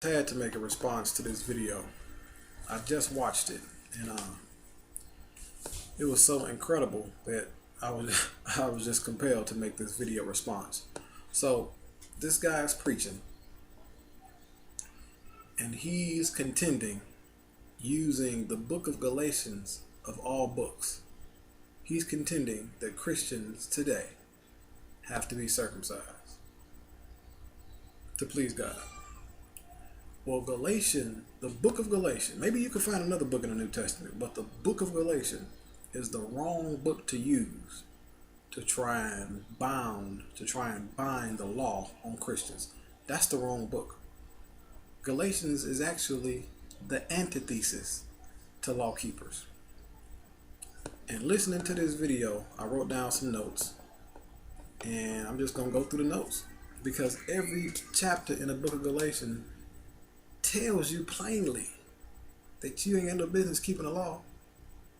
Had to make a response to this video. I just watched it, and it was so incredible that I was I was just compelled to make this video response. So this guy's preaching, and he's contending using the book of Galatians of all books. He's contending that Christians today have to be circumcised to please God. Well, the book of Galatians, maybe you could find another book in the New Testament, but the book of Galatians is the wrong book to use to try and bind the law on Christians. That's the wrong book. Galatians is actually the antithesis to law keepers. And listening to this video, I wrote down some notes, and I'm just going to go through the notes because every chapter in the book of Galatians tells you plainly that you ain't got no business keeping the law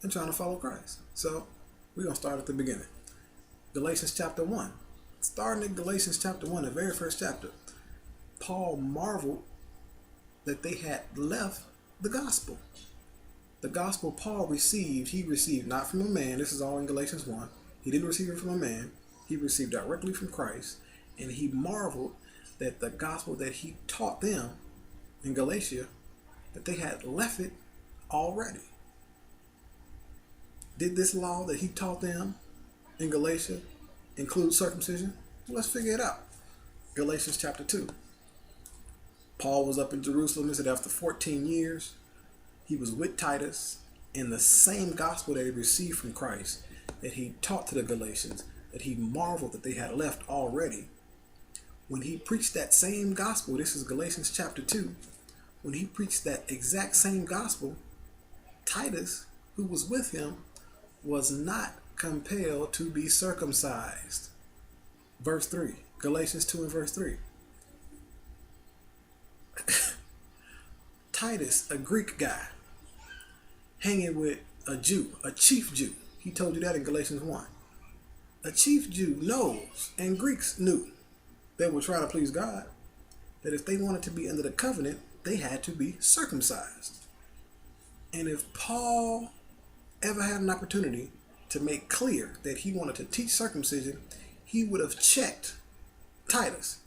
and trying to follow Christ. So we're going to start at the beginning. Galatians chapter 1. Starting at Galatians chapter 1, the very first chapter, Paul marveled that they had left the gospel. The gospel Paul received, he received not from a man. This is all in Galatians 1. He didn't receive it from a man. He received directly from Christ. And he marveled that the gospel that he taught them in Galatia, that they had left it already. Did this law that he taught them in Galatia include circumcision? Let's figure it out. Galatians chapter 2. Paul was up in Jerusalem. He said after 14 years, he was with Titus in the same gospel that he received from Christ, that he taught to the Galatians, that he marveled that they had left already. When he preached that same gospel, this is Galatians chapter 2, when he preached that exact same gospel, Titus, who was with him, was not compelled to be circumcised. Verse 3, Galatians 2 and verse 3. Titus, a Greek guy, hanging with a Jew, a chief Jew. He told you that in Galatians 1. A chief Jew knows, and Greeks knew, that were trying to please God, that if they wanted to be under the covenant, they had to be circumcised. And if Paul ever had an opportunity to make clear that he wanted to teach circumcision, he would have checked Titus,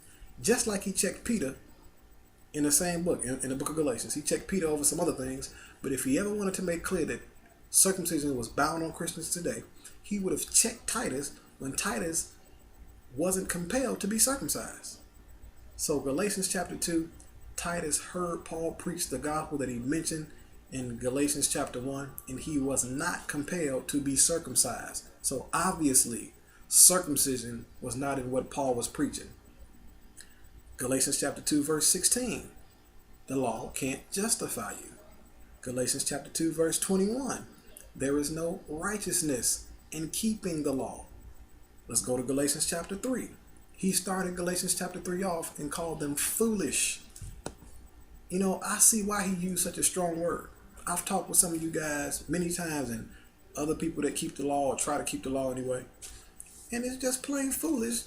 just like he checked Peter in the same book, in the book of Galatians. He checked Peter over some other things, but if he ever wanted to make clear that circumcision was bound on Christians today, he would have checked Titus when Titus wasn't compelled to be circumcised. So Galatians chapter 2, Titus heard Paul preach the gospel that he mentioned in Galatians chapter 1, and he was not compelled to be circumcised. So obviously, circumcision was not in what Paul was preaching. Galatians chapter 2, verse 16, the law can't justify you. Galatians chapter 2, verse 21, there is no righteousness in keeping the law. Let's go to Galatians chapter 3. He started Galatians chapter 3 off and called them foolish. You know, I see why he used such a strong word. I've talked with some of you guys many times and other people that keep the law or try to keep the law anyway. And it's just plain foolish.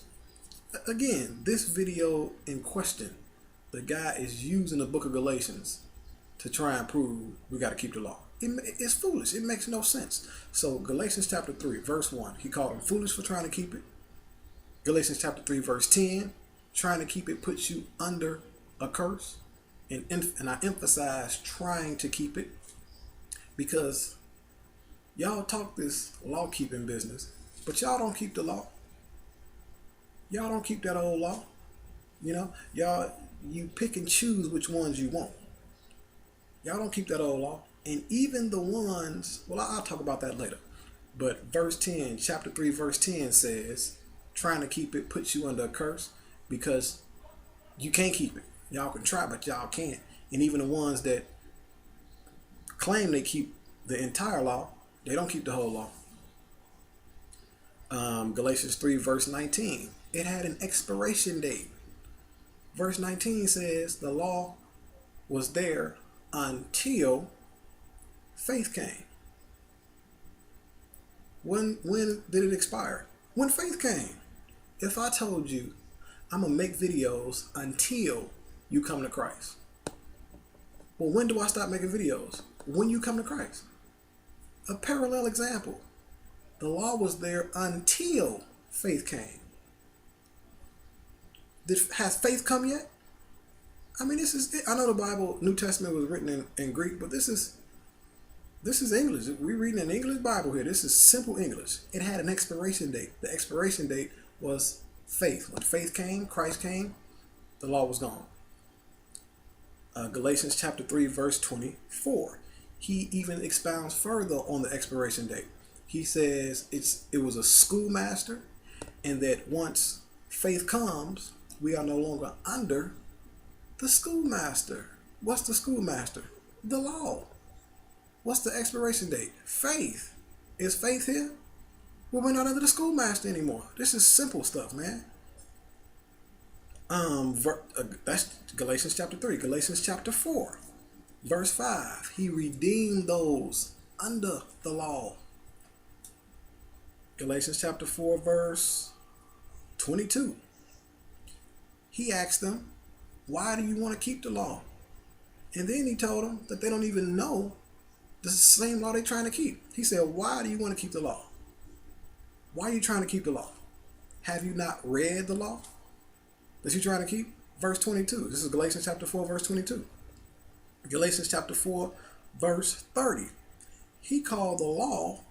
Again, this video in question, the guy is using the book of Galatians to try and prove we got to keep the law. It's foolish. It makes no sense. So Galatians chapter 3, verse 1, he called them foolish for trying to keep it. Galatians chapter 3, verse 10, trying to keep it puts you under a curse. And I emphasize trying to keep it because y'all talk this law-keeping business, but y'all don't keep the law. Y'all don't keep that old law. You know, you pick and choose which ones you want. Y'all don't keep that old law. And even the ones, well, I'll talk about that later. But verse 10, chapter 3, verse 10 says, trying to keep it puts you under a curse because you can't keep it. Y'all can try, but y'all can't. And even the ones that claim they keep the entire law, they don't keep the whole law. Galatians 3, verse 19, it had an expiration date. Verse 19 says the law was there until faith came. When did it expire? When faith came. If I told you I'm going to make videos until you come to Christ, Well, when do I stop making videos? When you come to Christ. A parallel example. The law was there until faith came. Has faith come yet? I mean, I know the Bible, New Testament was written in Greek, but this is English. We're reading an English Bible here. This is simple English. It had an expiration date. The expiration date was faith. When faith came, Christ came, the law was gone. Galatians chapter 3, verse 24. He even expounds further on the expiration date. He says it was a schoolmaster, and that once faith comes, we are no longer under the schoolmaster. What's the schoolmaster? The law. What's the expiration date? Faith. Is faith here? Well, we're not under the schoolmaster anymore. This is simple stuff, man. That's Galatians chapter 3. Galatians chapter 4, verse 5. He redeemed those under the law. Galatians chapter 4, verse 22. He asked them, why do you want to keep the law? And then he told them that they don't even know the same law they're trying to keep. He said, why do you want to keep the law? Why are you trying to keep the law? Have you not read the law that you're trying to keep? Verse 22. This is Galatians chapter 4, verse 22. Galatians chapter 4, verse 30. He called the law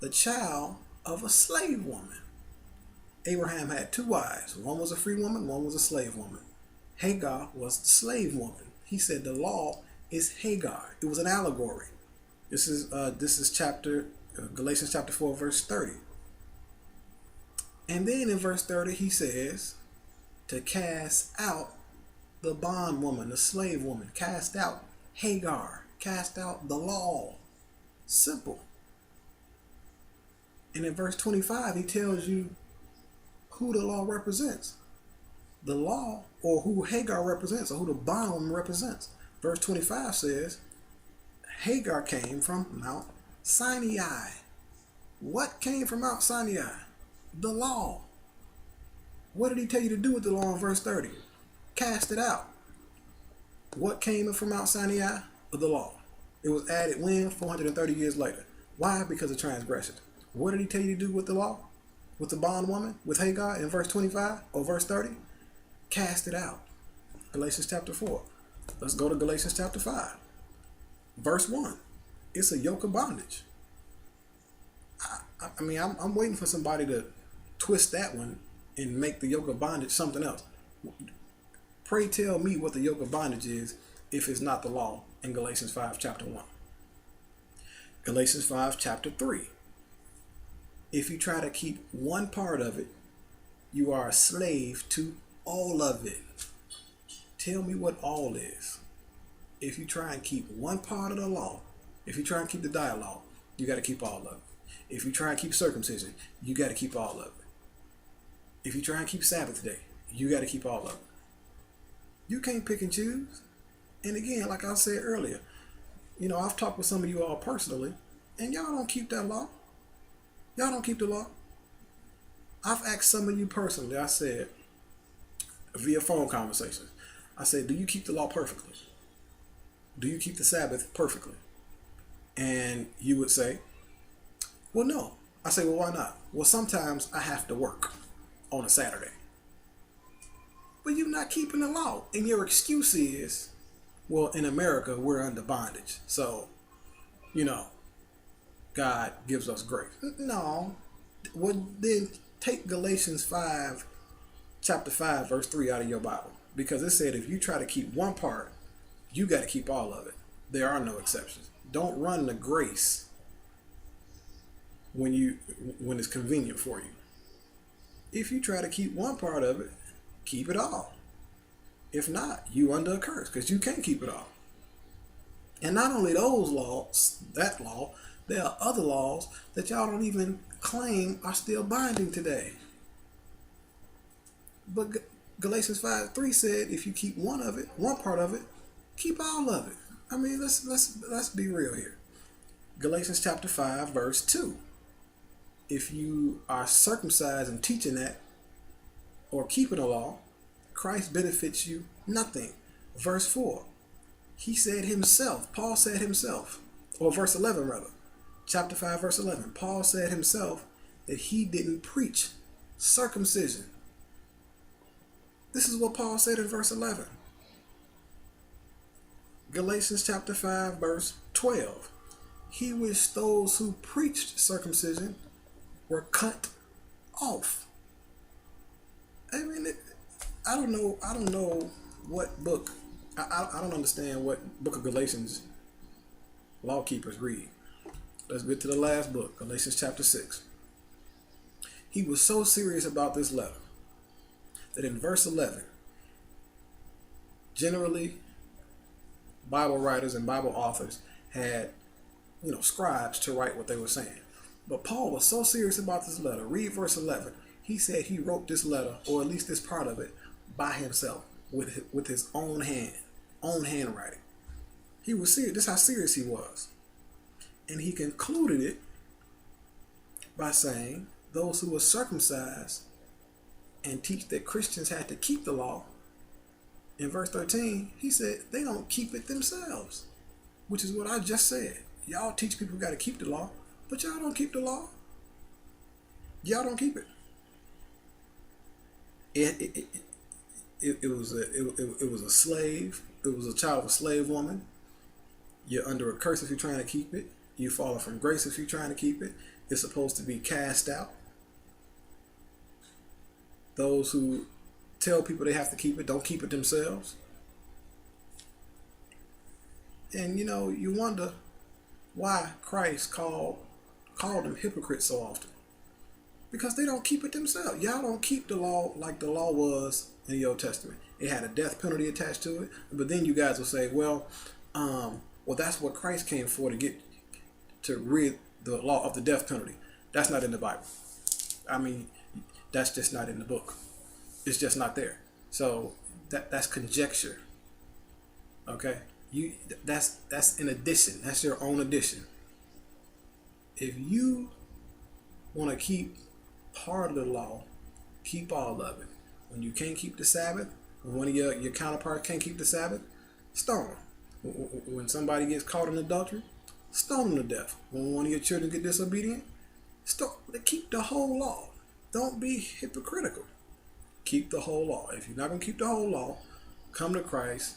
the child of a slave woman. Abraham had two wives. One was a free woman, one was a slave woman. Hagar was the slave woman. He said the law is Hagar. It was an allegory. This is Galatians chapter 4, verse 30. And then in verse 30 he says to cast out the bondwoman, the slave woman. Cast out Hagar. Cast out the law. Simple. And in verse 25 he tells you who the law represents. The law, or who Hagar represents, or who the bondwoman represents. Verse 25 says Hagar came from Mount Sinai. What came from Mount Sinai? The law. What did he tell you to do with the law in verse 30? Cast it out. What came from Mount Sinai? The law. It was added when? 430 years later. Why? Because of transgression. What did he tell you to do with the law? With the bondwoman? With Hagar in verse 25 or verse 30? Cast it out. Galatians chapter 4. Let's go to Galatians chapter 5. Verse 1. It's a yoke of bondage. I'm waiting for somebody to twist that one and make the yoke of bondage something else. Pray tell me what the yoke of bondage is if it's not the law in Galatians 5 chapter 1. Galatians 5 chapter 3. If you try to keep one part of it, you are a slave to all of it. Tell me what all is. If you try and keep one part of the law, if you try and keep the dialogue, you got to keep all of it. If you try and keep circumcision, you got to keep all of it. If you try and keep Sabbath day, you got to keep all of it. You can't pick and choose. And again, like I said earlier, I've talked with some of you all personally, and y'all don't keep that law. Y'all don't keep the law. I've asked some of you personally, I said, via phone conversations, I said, do you keep the law perfectly? Do you keep the Sabbath perfectly? And you would say, well, no. I say, well, why not? Well, sometimes I have to work on a Saturday. But you're not keeping the law. And your excuse is, well, in America, we're under bondage. So, God gives us grace. No. Well, then take Galatians 5, chapter 5, verse 3 out of your Bible. Because it said if you try to keep one part, you got to keep all of it. There are no exceptions. Don't run the grace when it's convenient for you. If you try to keep one part of it, keep it all. If not, you under a curse because you can't keep it all. And not only those laws, that law, there are other laws that y'all don't even claim are still binding today. But Galatians 5:3 said if you keep one part of it, keep all of it. I mean, let's be real here. Galatians chapter 5, verse 2. If you are circumcised and teaching that or keeping the law, Christ benefits you nothing. Verse 4. He said himself, Paul said himself, or verse 11 rather, chapter 5, verse 11, Paul said himself that he didn't preach circumcision. This is what Paul said in verse 11. Galatians chapter 5, verse 12. He wished those who preached circumcision were cut off. I mean, I don't know what book. I don't understand what book of Galatians law keepers read. Let's get to the last book, Galatians chapter 6. He was so serious about this letter that in verse 11, generally Bible writers and Bible authors had, scribes to write what they were saying. But Paul was so serious about this letter. Read verse 11. He said he wrote this letter, or at least this part of it, by himself, with his own handwriting. He was serious. This is how serious he was. And he concluded it by saying, those who are circumcised and teach that Christians had to keep the law, in verse 13, he said they don't keep it themselves, which is what I just said. Y'all teach people got to keep the law, but y'all don't keep the law. Y'all don't keep it. It was a slave. It was a child of a slave woman. You're under a curse if you're trying to keep it. You fall from grace if you're trying to keep it. It's supposed to be cast out. Those who tell people they have to keep it don't keep it themselves. And you wonder why Christ called them hypocrites so often. Because they don't keep it themselves. Y'all don't keep the law like the law was in the Old Testament. It had a death penalty attached to it. But then you guys will say, well, that's what Christ came for, to rid the law of the death penalty. That's not in the Bible. I mean, that's just not in the book. It's just not there. So that's conjecture. Okay? That's an addition. That's your own addition. If you want to keep part of the law, keep all of it. When you can't keep the Sabbath, when one of your counterparts can't keep the Sabbath, stone them. When somebody gets caught in adultery, stone them to death. When one of your children get disobedient, keep the whole law. Don't be hypocritical. Keep the whole law. If you're not going to keep the whole law, come to Christ,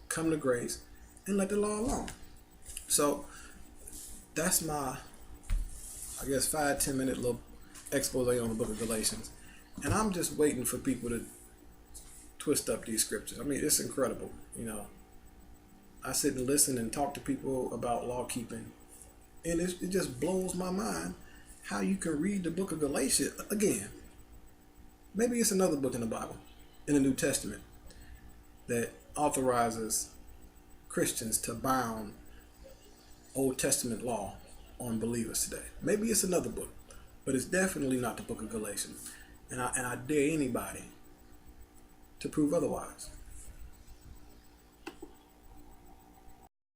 come to grace, and let the law alone. So that's my, 5-10 minute little expose on the book of Galatians. And I'm just waiting for people to twist up these scriptures. I mean, it's incredible. I sit and listen and talk to people about law keeping, and it just blows my mind how you can read the book of Galatians again. Maybe it's another book in the Bible, in the New Testament, that authorizes Christians to bound Old Testament law on believers today. Maybe it's another book, but it's definitely not the book of Galatians. And I dare anybody to prove otherwise.